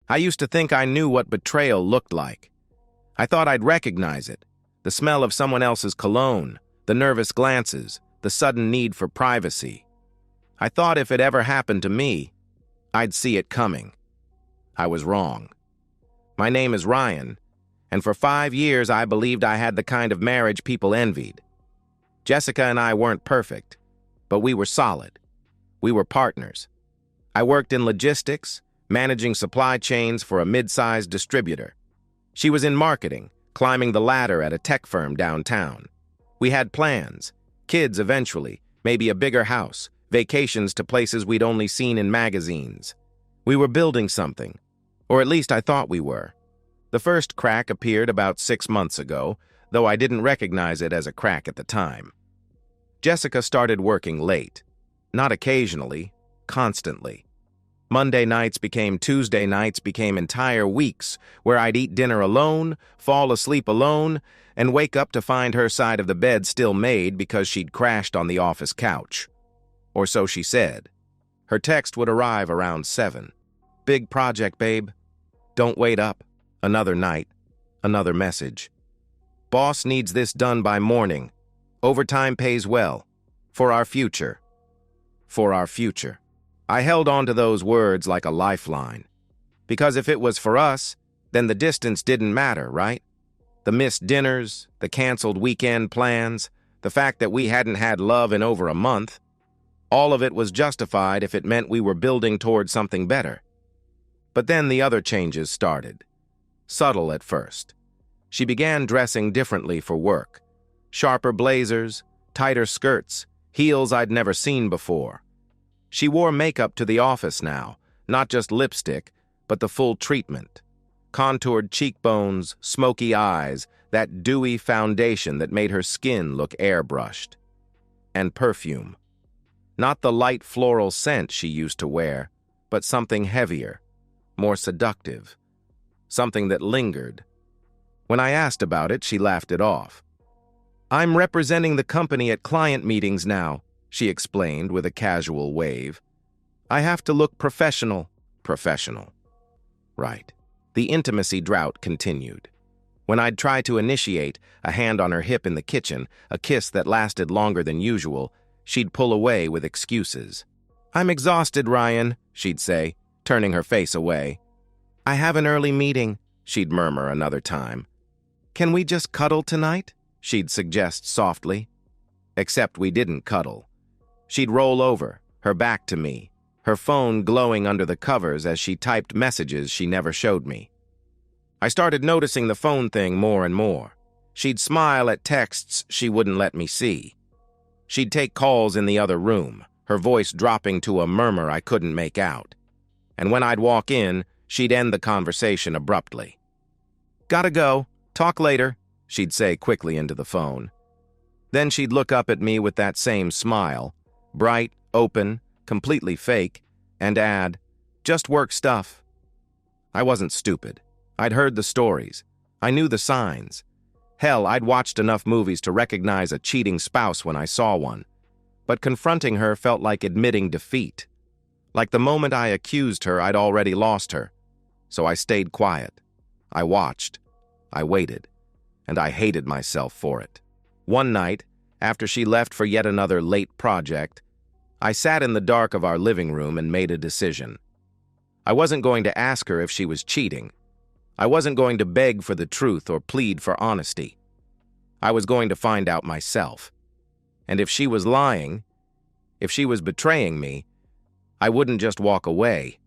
I used to think I knew what betrayal looked like. I thought I'd recognize it. The smell of someone else's cologne, the nervous glances, the sudden need for privacy. I thought if it ever happened to me, I'd see it coming. I was wrong. My name is Ryan, and for 5 years I believed I had the kind of marriage people envied. Jessica and I weren't perfect, but we were solid. We were partners. I worked in logistics, managing supply chains for a mid-sized distributor. She was in marketing, climbing the ladder at a tech firm downtown. We had plans, kids eventually, maybe a bigger house, vacations to places we'd only seen in magazines. We were building something, or at least I thought we were. The first crack appeared about 6 months ago, though I didn't recognize it as a crack at the time. Jessica started working late. Not occasionally, constantly. Monday nights became Tuesday nights, became entire weeks where I'd eat dinner alone, fall asleep alone, and wake up to find her side of the bed still made because she'd crashed on the office couch. Or so she said. Her text would arrive around 7. Big project, babe. Don't wait up. Another night. Another message. Boss needs this done by morning. Overtime pays well. For our future. For our future. I held on to those words like a lifeline. Because if it was for us, then the distance didn't matter, right? The missed dinners, the canceled weekend plans, the fact that we hadn't had love in over a month, all of it was justified if it meant we were building toward something better. But then the other changes started. Subtle at first. She began dressing differently for work. Sharper blazers, tighter skirts, heels I'd never seen before. She wore makeup to the office now, not just lipstick, but the full treatment. Contoured cheekbones, smoky eyes, that dewy foundation that made her skin look airbrushed. And perfume. Not the light floral scent she used to wear, but something heavier, more seductive. Something that lingered. When I asked about it, she laughed it off. I'm representing the company at client meetings now, she explained with a casual wave. I have to look professional. Professional. Right. The intimacy drought continued. When I'd try to initiate, a hand on her hip in the kitchen, a kiss that lasted longer than usual, she'd pull away with excuses. I'm exhausted, Ryan, she'd say, turning her face away. I have an early meeting, she'd murmur another time. Can we just cuddle tonight? She'd suggest softly. Except we didn't cuddle. She'd roll over, her back to me, her phone glowing under the covers as she typed messages she never showed me. I started noticing the phone thing more and more. She'd smile at texts she wouldn't let me see. She'd take calls in the other room, her voice dropping to a murmur I couldn't make out. And when I'd walk in, she'd end the conversation abruptly. Gotta go. Talk later, she'd say quickly into the phone. Then she'd look up at me with that same smile, bright, open, completely fake, and add, just work stuff. I wasn't stupid. I'd heard the stories. I knew the signs. Hell, I'd watched enough movies to recognize a cheating spouse when I saw one. But confronting her felt like admitting defeat. Like the moment I accused her, I'd already lost her. So I stayed quiet. I watched. I waited. And I hated myself for it. One night, after she left for yet another late project, I sat in the dark of our living room and made a decision. I wasn't going to ask her if she was cheating. I wasn't going to beg for the truth or plead for honesty. I was going to find out myself. And if she was lying, if she was betraying me, I wouldn't just walk away.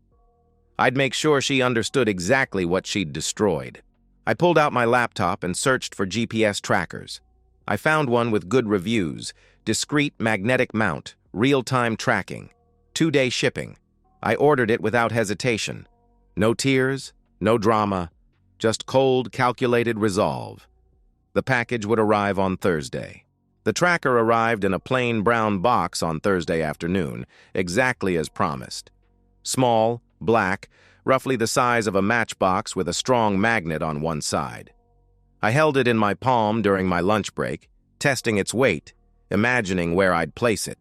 I'd make sure she understood exactly what she'd destroyed. I pulled out my laptop and searched for GPS trackers. I found one with good reviews, discreet magnetic mount, real-time tracking, 2-day shipping. I ordered it without hesitation. No tears, no drama, just cold, calculated resolve. The package would arrive on Thursday. The tracker arrived in a plain brown box on Thursday afternoon, exactly as promised. Small, black, roughly the size of a matchbox with a strong magnet on one side. I held it in my palm during my lunch break, testing its weight, imagining where I'd place it.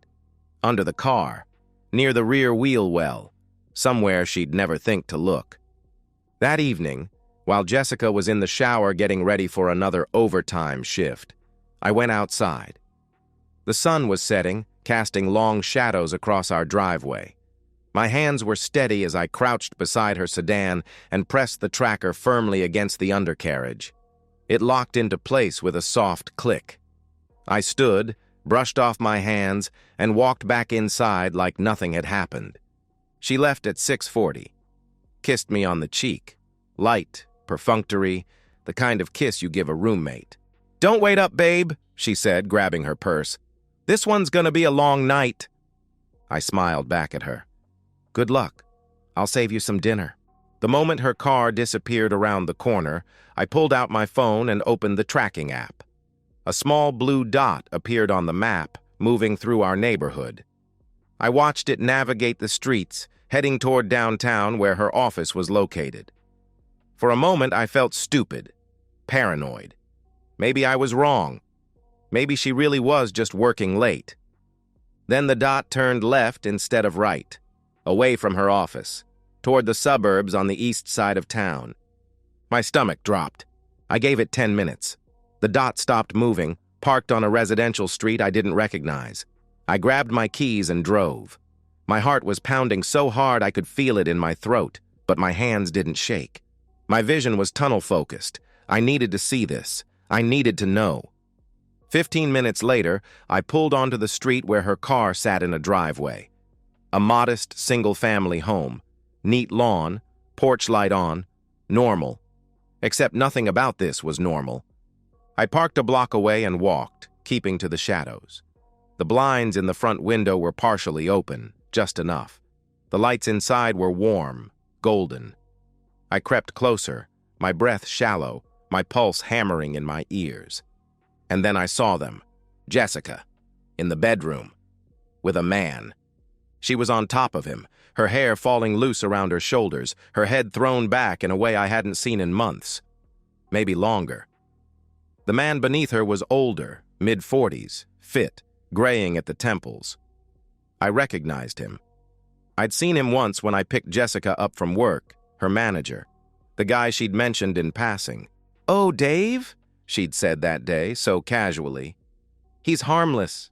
Under the car, near the rear wheel well, somewhere she'd never think to look. That evening, while Jessica was in the shower getting ready for another overtime shift, I went outside. The sun was setting, casting long shadows across our driveway. My hands were steady as I crouched beside her sedan and pressed the tracker firmly against the undercarriage. It locked into place with a soft click. I stood, brushed off my hands, and walked back inside like nothing had happened. She left at 6:40, kissed me on the cheek, light, perfunctory, the kind of kiss you give a roommate. "Don't wait up, babe," she said, grabbing her purse. "This one's gonna be a long night." I smiled back at her. "Good luck. I'll save you some dinner." The moment her car disappeared around the corner, I pulled out my phone and opened the tracking app. A small blue dot appeared on the map, moving through our neighborhood. I watched it navigate the streets, heading toward downtown where her office was located. For a moment, I felt stupid, paranoid. Maybe I was wrong. Maybe she really was just working late. Then the dot turned left instead of right, away from her office, toward the suburbs on the east side of town. My stomach dropped. I gave it 10 minutes. The dot stopped moving, parked on a residential street I didn't recognize. I grabbed my keys and drove. My heart was pounding so hard I could feel it in my throat, but my hands didn't shake. My vision was tunnel-focused. I needed to see this. I needed to know. 15 minutes later, I pulled onto the street where her car sat in a driveway. A modest, single-family home. Neat lawn, porch light on, normal. Except nothing about this was normal. I parked a block away and walked, keeping to the shadows. The blinds in the front window were partially open, just enough. The lights inside were warm, golden. I crept closer, my breath shallow, my pulse hammering in my ears. And then I saw them, Jessica, in the bedroom, with a man. She was on top of him, her hair falling loose around her shoulders, her head thrown back in a way I hadn't seen in months, maybe longer. The man beneath her was older, mid-40s, fit, graying at the temples. I recognized him. I'd seen him once when I picked Jessica up from work, her manager, the guy she'd mentioned in passing. "Oh, Dave?" she'd said that day, so casually. "He's harmless.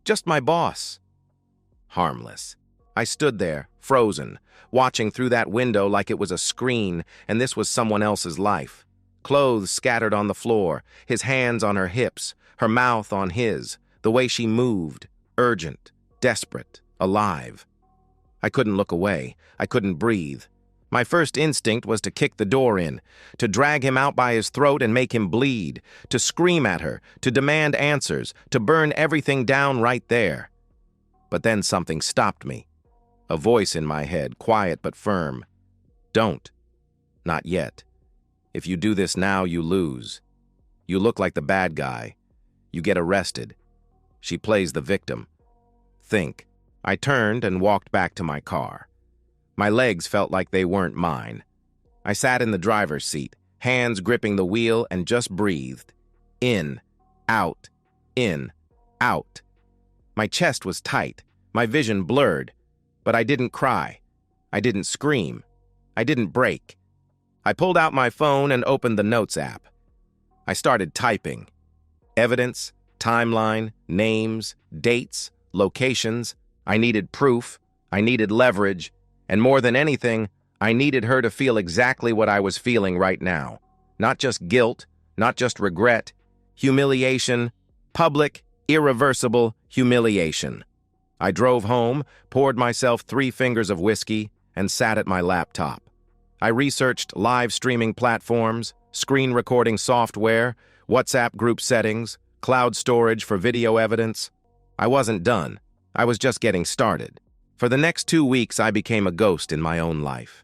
Just my boss." Harmless. I stood there, frozen, watching through that window like it was a screen, and this was someone else's life. Clothes scattered on the floor, his hands on her hips, her mouth on his, the way she moved, urgent, desperate, alive. I couldn't look away. I couldn't breathe. My first instinct was to kick the door in, to drag him out by his throat and make him bleed, to scream at her, to demand answers, to burn everything down right there. But then something stopped me. A voice in my head, quiet but firm. "Don't. Not yet. If you do this now, you lose. You look like the bad guy. You get arrested. She plays the victim. Think." I turned and walked back to my car. My legs felt like they weren't mine. I sat in the driver's seat, hands gripping the wheel, and just breathed. In, out, in, out. My chest was tight, my vision blurred, but I didn't cry. I didn't scream. I didn't break. I pulled out my phone and opened the Notes app. I started typing. Evidence, timeline, names, dates, locations. I needed proof. I needed leverage. And more than anything, I needed her to feel exactly what I was feeling right now. Not just guilt, not just regret, humiliation, public, irreversible humiliation. I drove home, poured myself 3 fingers of whiskey, and sat at my laptop. I researched live streaming platforms, screen recording software, WhatsApp group settings, cloud storage for video evidence. I wasn't done. I was just getting started. For the next 2 weeks, I became a ghost in my own life.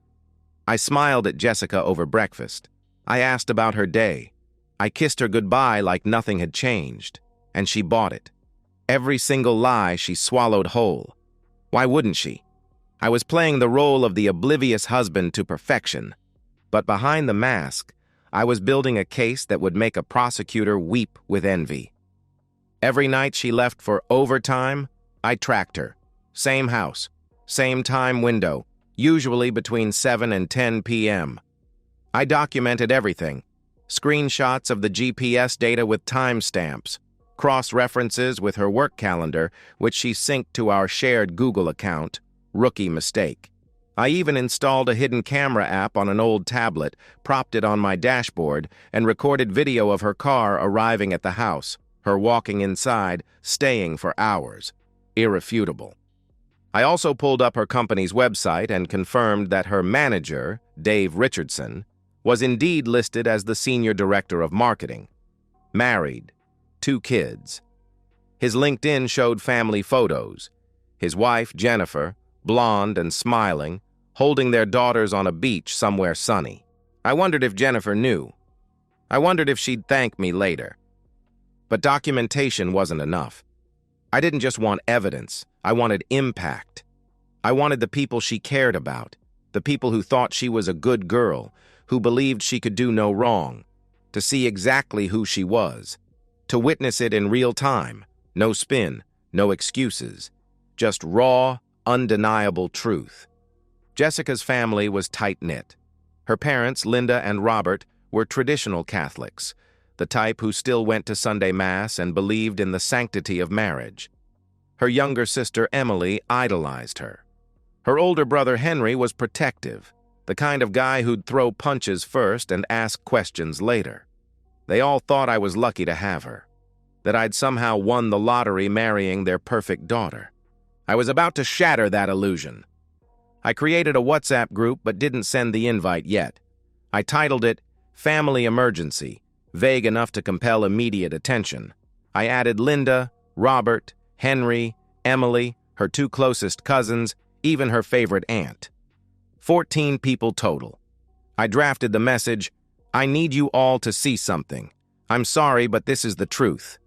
I smiled at Jessica over breakfast. I asked about her day. I kissed her goodbye like nothing had changed, and she bought it. Every single lie she swallowed whole. Why wouldn't she? I was playing the role of the oblivious husband to perfection, but behind the mask, I was building a case that would make a prosecutor weep with envy. Every night she left for overtime, I tracked her. Same house, same time window, usually between 7 and 10 p.m. I documented everything. Screenshots of the GPS data with timestamps, cross-references with her work calendar, which she synced to our shared Google account. Rookie mistake. I even installed a hidden camera app on an old tablet, propped it on my dashboard, and recorded video of her car arriving at the house, her walking inside, staying for hours. Irrefutable. I also pulled up her company's website and confirmed that her manager, Dave Richardson, was indeed listed as the senior director of marketing. Married, 2 kids. His LinkedIn showed family photos. His wife, Jennifer, blonde and smiling, holding their daughters on a beach somewhere sunny. I wondered if Jennifer knew. I wondered if she'd thank me later. But documentation wasn't enough. I didn't just want evidence, I wanted impact. I wanted the people she cared about, the people who thought she was a good girl, who believed she could do no wrong, to see exactly who she was, to witness it in real time, no spin, no excuses, just raw, undeniable truth. Jessica's family was tight-knit. Her parents, Linda and Robert, were traditional Catholics, the type who still went to Sunday Mass and believed in the sanctity of marriage. Her younger sister, Emily, idolized her. Her older brother, Henry, was protective, the kind of guy who'd throw punches first and ask questions later. They all thought I was lucky to have her, that I'd somehow won the lottery marrying their perfect daughter. I was about to shatter that illusion. I created a WhatsApp group but didn't send the invite yet. I titled it Family Emergency, vague enough to compel immediate attention. I added Linda, Robert, Henry, Emily, her 2 closest cousins, even her favorite aunt. 14 people total. I drafted the message, I need you all to see something. I'm sorry, but this is the truth.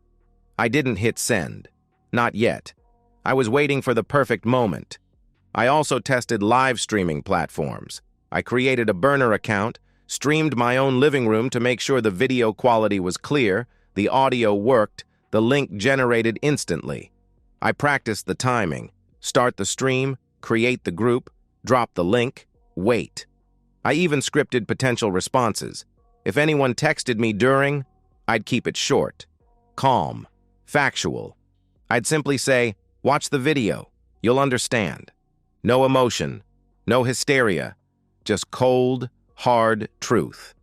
I didn't hit send. Not yet. I was waiting for the perfect moment. I also tested live streaming platforms. I created a burner account, streamed my own living room to make sure the video quality was clear, the audio worked, the link generated instantly. I practiced the timing. Start the stream, create the group, drop the link, wait. I even scripted potential responses. If anyone texted me during, I'd keep it short, calm, factual. I'd simply say, watch the video, you'll understand. No emotion, no hysteria, just cold, hard truth.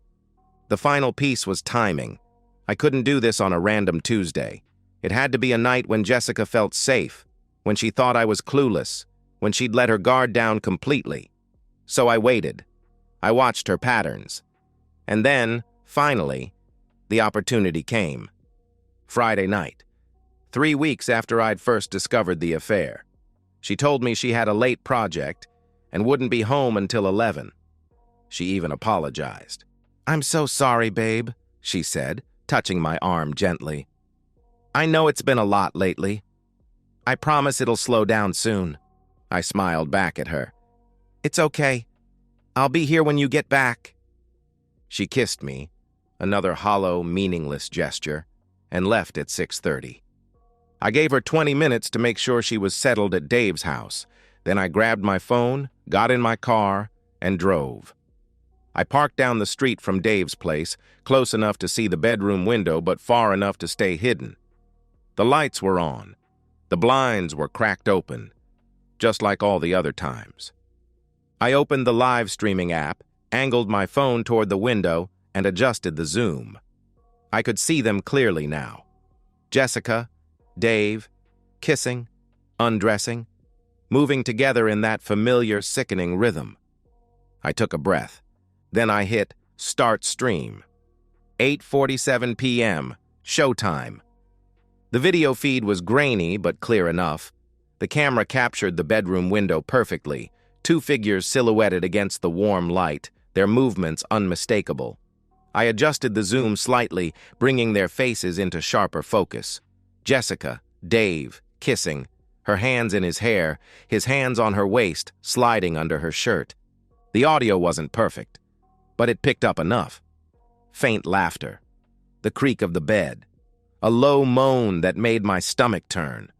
The final piece was timing. I couldn't do this on a random Tuesday. It had to be a night when Jessica felt safe, when she thought I was clueless, when she'd let her guard down completely. So I waited. I watched her patterns. And then, finally, the opportunity came. Friday night, 3 weeks after I'd first discovered the affair. She told me she had a late project and wouldn't be home until 11. She even apologized. "I'm so sorry, babe," she said, touching my arm gently. "I know it's been a lot lately. I promise it'll slow down soon." I smiled back at her. "It's okay. I'll be here when you get back." She kissed me, another hollow, meaningless gesture, and left at 6:30. I gave her 20 minutes to make sure she was settled at Dave's house. Then I grabbed my phone, got in my car, and drove. I parked down the street from Dave's place, close enough to see the bedroom window but far enough to stay hidden. The lights were on. The blinds were cracked open, just like all the other times. I opened the live streaming app, angled my phone toward the window, and adjusted the zoom. I could see them clearly now. Jessica, Dave, kissing, undressing, moving together in that familiar, sickening rhythm. I took a breath. Then I hit Start Stream. 8:47 p.m., showtime. The video feed was grainy but clear enough. The camera captured the bedroom window perfectly, 2 figures silhouetted against the warm light, their movements unmistakable. I adjusted the zoom slightly, bringing their faces into sharper focus. Jessica, Dave, kissing, her hands in his hair, his hands on her waist, sliding under her shirt. The audio wasn't perfect, but it picked up enough. Faint laughter, the creak of the bed, a low moan that made my stomach turn.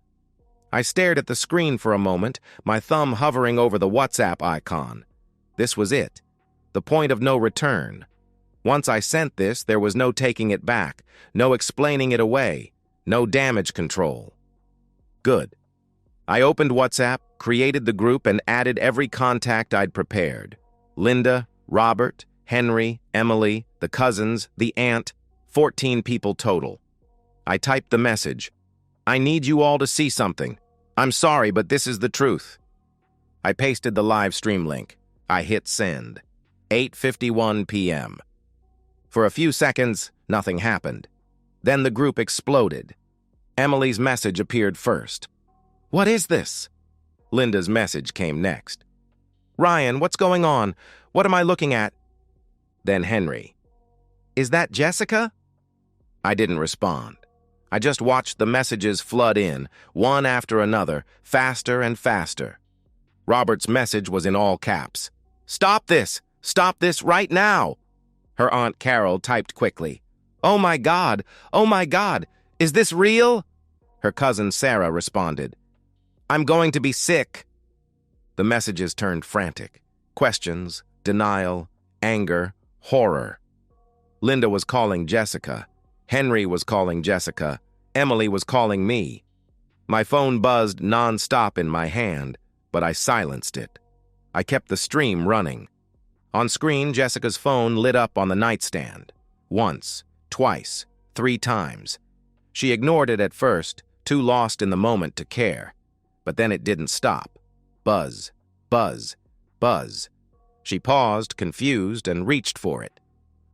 I stared at the screen for a moment, my thumb hovering over the WhatsApp icon. This was it, the point of no return, Once I sent this, there was no taking it back, no explaining it away, no damage control. Good. I opened WhatsApp, created the group, and added every contact I'd prepared. Linda, Robert, Henry, Emily, the cousins, the aunt, 14 people total. I typed the message. I need you all to see something. I'm sorry, but this is the truth. I pasted the live stream link. I hit send. 8:51 p.m. For a few seconds, nothing happened. Then the group exploded. Emily's message appeared first. What is this? Linda's message came next. Ryan, what's going on? What am I looking at? Then Henry. Is that Jessica? I didn't respond. I just watched the messages flood in, one after another, faster and faster. Robert's message was in all caps. Stop this! Stop this right now! Her Aunt Carol typed quickly. Oh my God! Oh my God! Is this real? Her cousin Sarah responded. I'm going to be sick. The messages turned frantic. Questions, denial, anger, horror. Linda was calling Jessica. Henry was calling Jessica. Emily was calling me. My phone buzzed non-stop in my hand, but I silenced it. I kept the stream running. On screen, Jessica's phone lit up on the nightstand. Once, twice, 3 times. She ignored it at first, too lost in the moment to care. But then it didn't stop. Buzz, buzz, buzz. She paused, confused, and reached for it.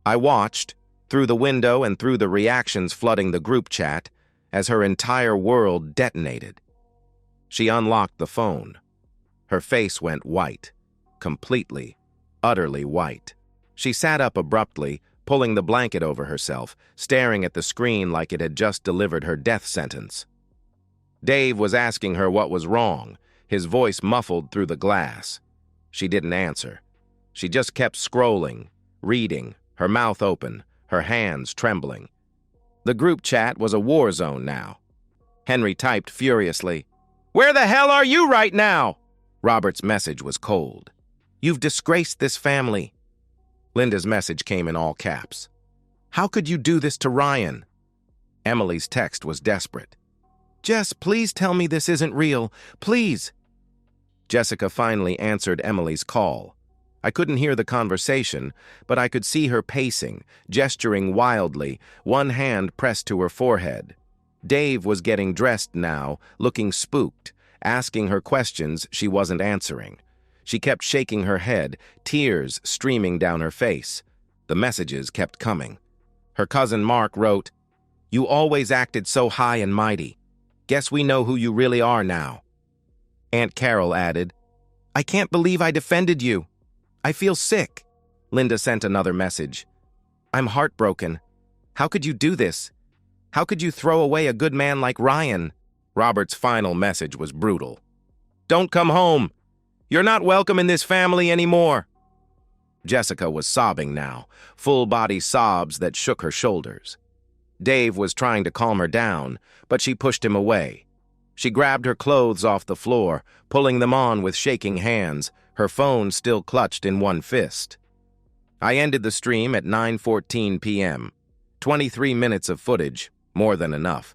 I watched, through the window and through the reactions flooding the group chat, as her entire world detonated. She unlocked the phone. Her face went white, completely, utterly white. She sat up abruptly, pulling the blanket over herself, staring at the screen like it had just delivered her death sentence. Dave was asking her what was wrong, his voice muffled through the glass. She didn't answer. She just kept scrolling, reading, her mouth open, her hands trembling. The group chat was a war zone now. Henry typed furiously, Where the hell are you right now? Robert's message was cold. You've disgraced this family. Linda's message came in all caps. How could you do this to Ryan? Emily's text was desperate. Jess, please tell me this isn't real. Please. Jessica finally answered Emily's call. I couldn't hear the conversation, but I could see her pacing, gesturing wildly, one hand pressed to her forehead. Dave was getting dressed now, looking spooked, asking her questions she wasn't answering. She kept shaking her head, tears streaming down her face. The messages kept coming. Her cousin Mark wrote, You always acted so high and mighty. Guess we know who you really are now. Aunt Carol added, I can't believe I defended you. I feel sick. Linda sent another message. I'm heartbroken. How could you do this? How could you throw away a good man like Ryan? Robert's final message was brutal. Don't come home. You're not welcome in this family anymore. Jessica was sobbing now, full-body sobs that shook her shoulders. Dave was trying to calm her down, but she pushed him away. She grabbed her clothes off the floor, pulling them on with shaking hands, her phone still clutched in one fist. I ended the stream at 9:14 p.m. 23 minutes of footage, more than enough.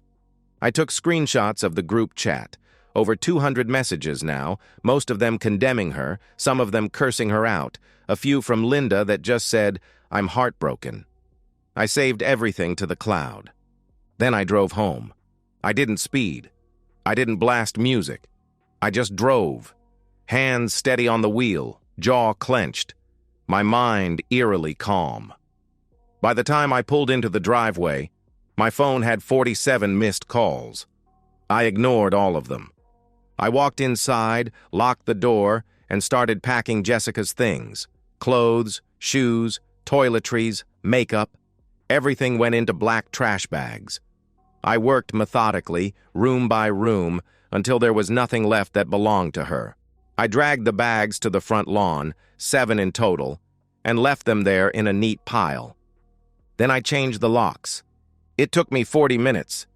I took screenshots of the group chat. Over 200 messages now, most of them condemning her, some of them cursing her out, a few from Linda that just said, I'm heartbroken. I saved everything to the cloud. Then I drove home. I didn't speed. I didn't blast music. I just drove. Hands steady on the wheel, jaw clenched. My mind eerily calm. By the time I pulled into the driveway, my phone had 47 missed calls. I ignored all of them. I walked inside, locked the door, and started packing Jessica's things. Clothes, shoes, toiletries, makeup. Everything went into black trash bags. I worked methodically, room by room, until there was nothing left that belonged to her. I dragged the bags to the front lawn, 7 in total, and left them there in a neat pile. Then I changed the locks. It took me 40 minutes.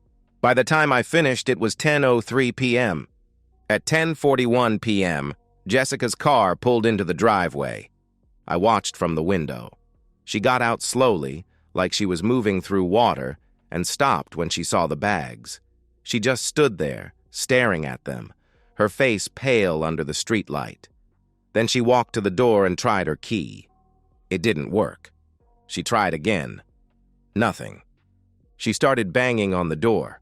By the time I finished, it was 10:03 p.m. At 10:41 p.m., Jessica's car pulled into the driveway. I watched from the window. She got out slowly, like she was moving through water, and stopped when she saw the bags. She just stood there, staring at them, her face pale under the streetlight. Then she walked to the door and tried her key. It didn't work. She tried again. Nothing. She started banging on the door.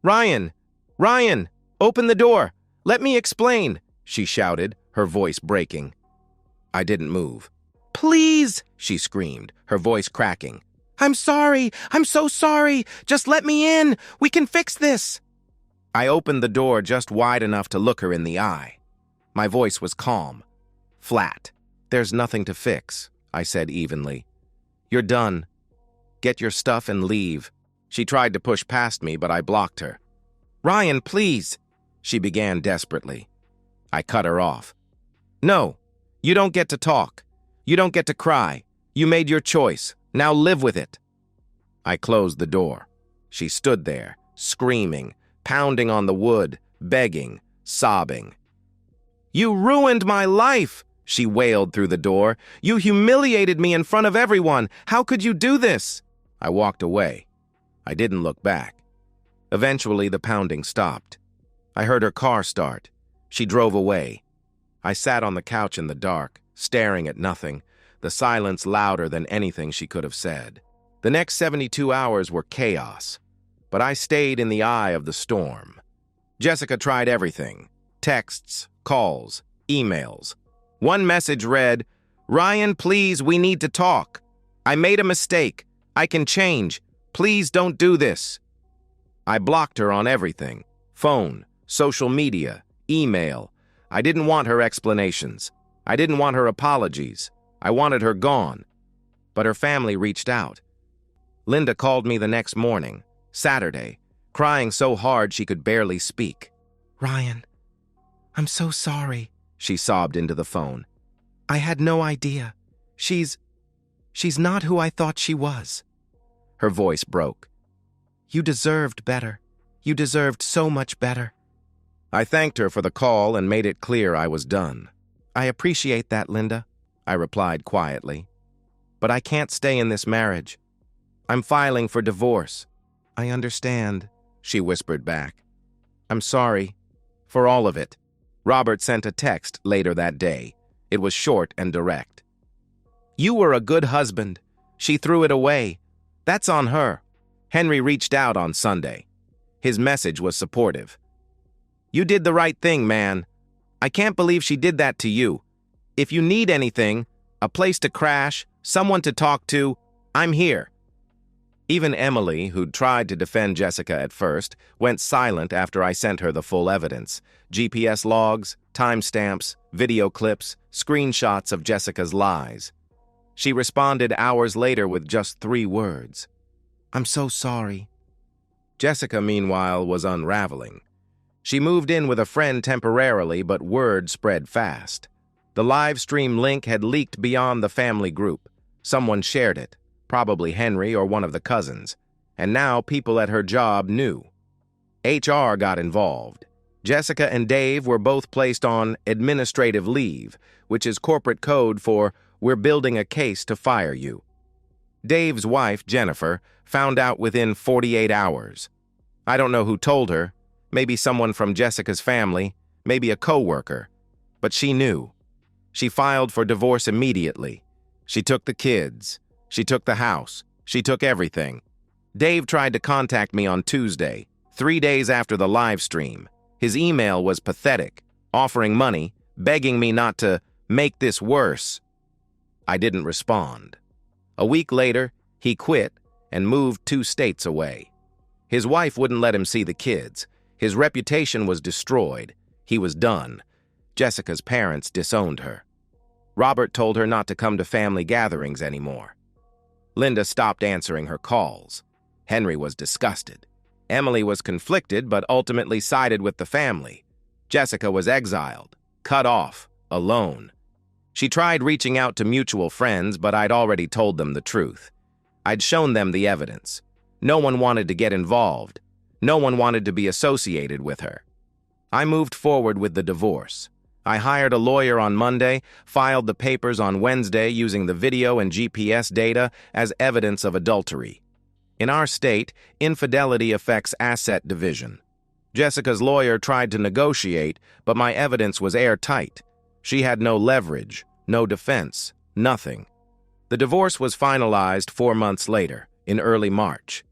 "Ryan! Ryan! Open the door! Let me explain!" she shouted, her voice breaking. I didn't move. "Please!" she screamed, her voice cracking. "I'm sorry! I'm so sorry! Just let me in! We can fix this!" I opened the door just wide enough to look her in the eye. My voice was calm, flat. "There's nothing to fix," I said evenly. "You're done. Get your stuff and leave." She tried to push past me, but I blocked her. "Ryan, please," she began desperately. I cut her off. "No, you don't get to talk. You don't get to cry. You made your choice. Now live with it." I closed the door. She stood there, screaming, pounding on the wood, begging, sobbing. "You ruined my life," she wailed through the door. "You humiliated me in front of everyone. How could you do this?" I walked away. I didn't look back. Eventually, the pounding stopped. I heard her car start. She drove away. I sat on the couch in the dark, staring at nothing, the silence louder than anything she could have said. The next 72 hours were chaos, but I stayed in the eye of the storm. Jessica tried everything: texts, calls, emails. One message read, "Ryan, please, we need to talk. I made a mistake. I can change. Please don't do this." I blocked her on everything: phone, social media, email. I didn't want her explanations. I didn't want her apologies. I wanted her gone. But her family reached out. Linda called me the next morning, Saturday, crying so hard she could barely speak. "Ryan, I'm so sorry," she sobbed into the phone. "I had no idea. She's not who I thought she was." Her voice broke. "You deserved better. You deserved so much better." I thanked her for the call and made it clear I was done. "I appreciate that, Linda," I replied quietly. "But I can't stay in this marriage. I'm filing for divorce." "I understand," she whispered back. "I'm sorry for all of it." Robert sent a text later that day. It was short and direct. "You were a good husband. She threw it away. That's on her." Henry reached out on Sunday. His message was supportive. "You did the right thing, man. I can't believe she did that to you. If you need anything, a place to crash, someone to talk to, I'm here." Even Emily, who'd tried to defend Jessica at first, went silent after I sent her the full evidence: GPS logs, timestamps, video clips, screenshots of Jessica's lies. She responded hours later with just 3 words: "I'm so sorry." Jessica, meanwhile, was unraveling. She moved in with a friend temporarily, but word spread fast. The live stream link had leaked beyond the family group. Someone shared it, probably Henry or one of the cousins, and now people at her job knew. HR got involved. Jessica and Dave were both placed on administrative leave, which is corporate code for "we're building a case to fire you." Dave's wife, Jennifer, found out within 48 hours. I don't know who told her, maybe someone from Jessica's family, maybe a coworker, but she knew. She filed for divorce immediately. She took the kids. She took the house. She took everything. Dave tried to contact me on Tuesday, 3 days after the live stream. His email was pathetic, offering money, begging me not to make this worse. I didn't respond. A week later, he quit and moved 2 states away. His wife wouldn't let him see the kids. His reputation was destroyed. He was done. Jessica's parents disowned her. Robert told her not to come to family gatherings anymore. Linda stopped answering her calls. Henry was disgusted. Emily was conflicted but ultimately sided with the family. Jessica was exiled, cut off, alone. She tried reaching out to mutual friends, but I'd already told them the truth. I'd shown them the evidence. No one wanted to get involved. No one wanted to be associated with her. I moved forward with the divorce. I hired a lawyer on Monday, filed the papers on Wednesday using the video and GPS data as evidence of adultery. In our state, infidelity affects asset division. Jessica's lawyer tried to negotiate, but my evidence was airtight. She had no leverage, no defense, nothing. The divorce was finalized 4 months later, in early March.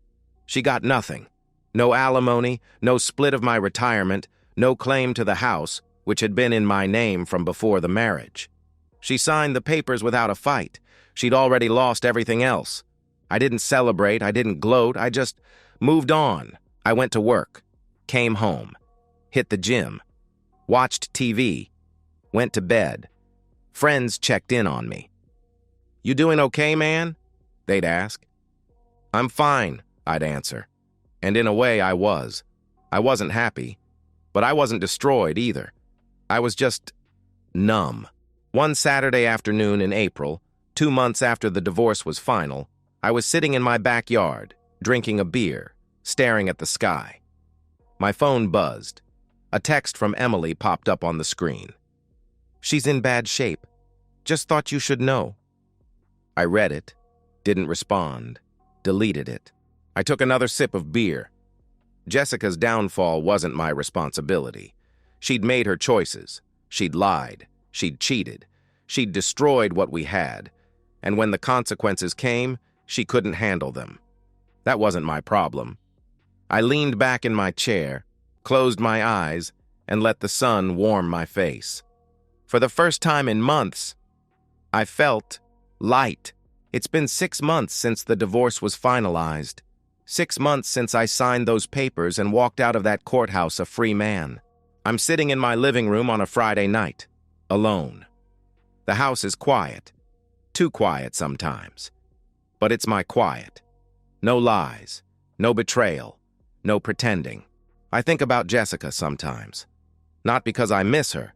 She got nothing. No alimony, no split of my retirement, no claim to the house, which had been in my name from before the marriage. She signed the papers without a fight. She'd already lost everything else. I didn't celebrate, I didn't gloat, I just moved on. I went to work, came home, hit the gym, watched TV, went to bed. Friends checked in on me. "You doing okay, man?" they'd ask. "I'm fine," I'd answer. And in a way, I was. I wasn't happy, but I wasn't destroyed either. I was just numb. One Saturday afternoon in April, 2 months after the divorce was final, I was sitting in my backyard, drinking a beer, staring at the sky. My phone buzzed. A text from Emily popped up on the screen. "She's in bad shape. Just thought you should know." I read it, didn't respond, deleted it. I took another sip of beer. Jessica's downfall wasn't my responsibility. She'd made her choices. She'd lied. She'd cheated. She'd destroyed what we had. And when the consequences came, she couldn't handle them. That wasn't my problem. I leaned back in my chair, closed my eyes, and let the sun warm my face. For the first time in months, I felt light. It's been 6 months since the divorce was finalized. 6 months since I signed those papers and walked out of that courthouse a free man. I'm sitting in my living room on a Friday night, alone. The house is quiet. Too quiet sometimes. But it's my quiet. No lies, no betrayal, no pretending. I think about Jessica sometimes. Not because I miss her,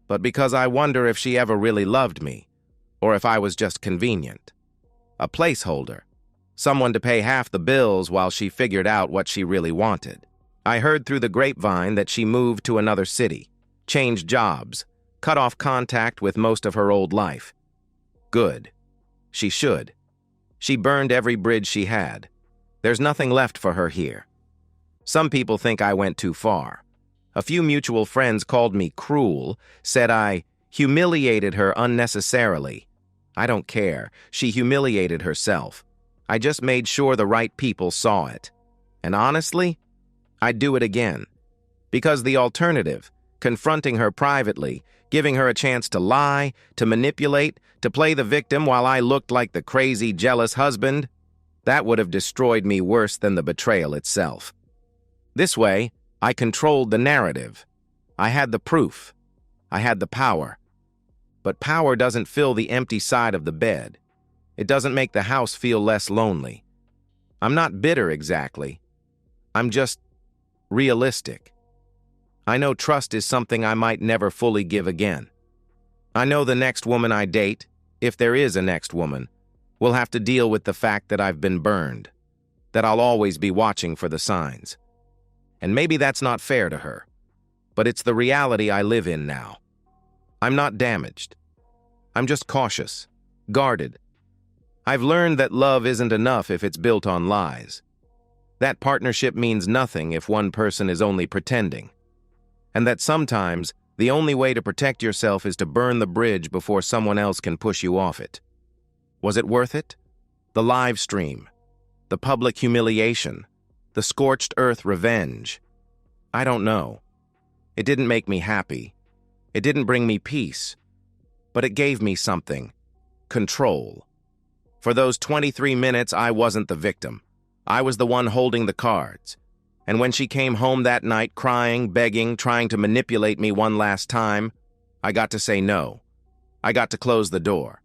but because I wonder if she ever really loved me, or if I was just convenient. A placeholder. Someone to pay half the bills while she figured out what she really wanted. I heard through the grapevine that she moved to another city, changed jobs, cut off contact with most of her old life. Good. She should. She burned every bridge she had. There's nothing left for her here. Some people think I went too far. A few mutual friends called me cruel, said I humiliated her unnecessarily. I don't care. She humiliated herself. I just made sure the right people saw it. And honestly, I'd do it again. Because the alternative, confronting her privately, giving her a chance to lie, to manipulate, to play the victim while I looked like the crazy, jealous husband, that would have destroyed me worse than the betrayal itself. This way, I controlled the narrative. I had the proof. I had the power. But power doesn't fill the empty side of the bed. It doesn't make the house feel less lonely. I'm not bitter exactly. I'm just realistic. I know trust is something I might never fully give again. I know the next woman I date, if there is a next woman, will have to deal with the fact that I've been burned, that I'll always be watching for the signs. And maybe that's not fair to her, but it's the reality I live in now. I'm not damaged. I'm just cautious, guarded. I've learned that love isn't enough if it's built on lies. That partnership means nothing if one person is only pretending. And that sometimes the only way to protect yourself is to burn the bridge before someone else can push you off it. Was it worth it? The live stream, the public humiliation, the scorched earth revenge. I don't know. It didn't make me happy. It didn't bring me peace. But it gave me something. Control. For those 23 minutes, I wasn't the victim. I was the one holding the cards. And when she came home that night crying, begging, trying to manipulate me one last time, I got to say no. I got to close the door.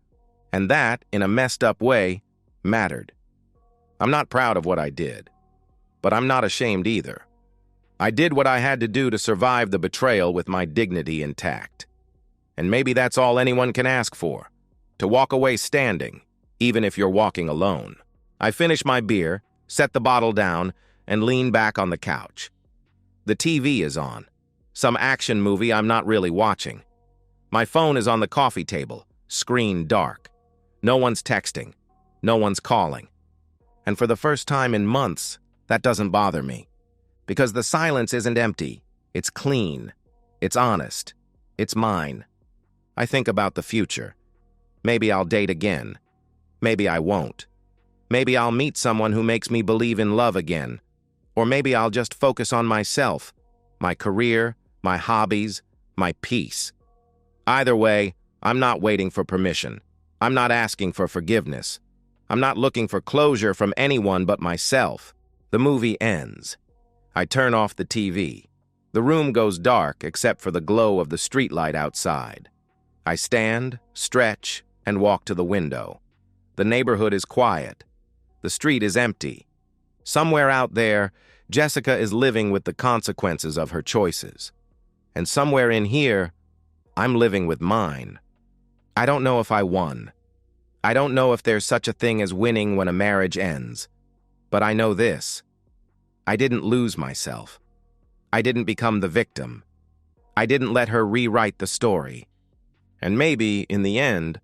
And that, in a messed up way, mattered. I'm not proud of what I did, but I'm not ashamed either. I did what I had to do to survive the betrayal with my dignity intact. And maybe that's all anyone can ask for, to walk away standing, even if you're walking alone. I finished my beer, set the bottle down, and leaned back on the couch. The TV is on. Some action movie I'm not really watching. My phone is on the coffee table, screen dark. No one's texting. No one's calling. And for the first time in months, that doesn't bother me. Because the silence isn't empty. It's clean. It's honest. It's mine. I think about the future. Maybe I'll date again. Maybe I won't. Maybe I'll meet someone who makes me believe in love again. Or maybe I'll just focus on myself, my career, my hobbies, my peace. Either way, I'm not waiting for permission. I'm not asking for forgiveness. I'm not looking for closure from anyone but myself. The movie ends. I turn off the TV. The room goes dark except for the glow of the streetlight outside. I stand, stretch, and walk to the window. The neighborhood is quiet. The street is empty. Somewhere out there, Jessica is living with the consequences of her choices. And somewhere in here, I'm living with mine. I don't know if I won. I don't know if there's such a thing as winning when a marriage ends. But I know this. I didn't lose myself. I didn't become the victim. I didn't let her rewrite the story. And maybe, in the end,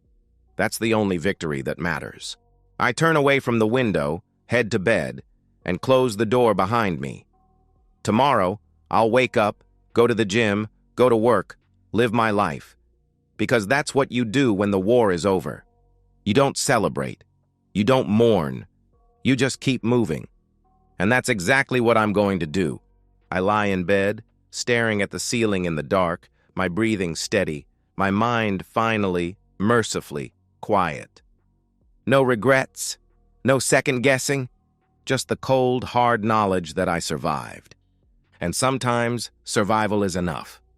that's the only victory that matters. I turn away from the window, head to bed, and close the door behind me. Tomorrow, I'll wake up, go to the gym, go to work, live my life. Because that's what you do when the war is over. You don't celebrate. You don't mourn. You just keep moving. And that's exactly what I'm going to do. I lie in bed, staring at the ceiling in the dark, my breathing steady, my mind finally, mercifully, quiet. No regrets, no second guessing, just the cold, hard knowledge that I survived. And sometimes survival is enough.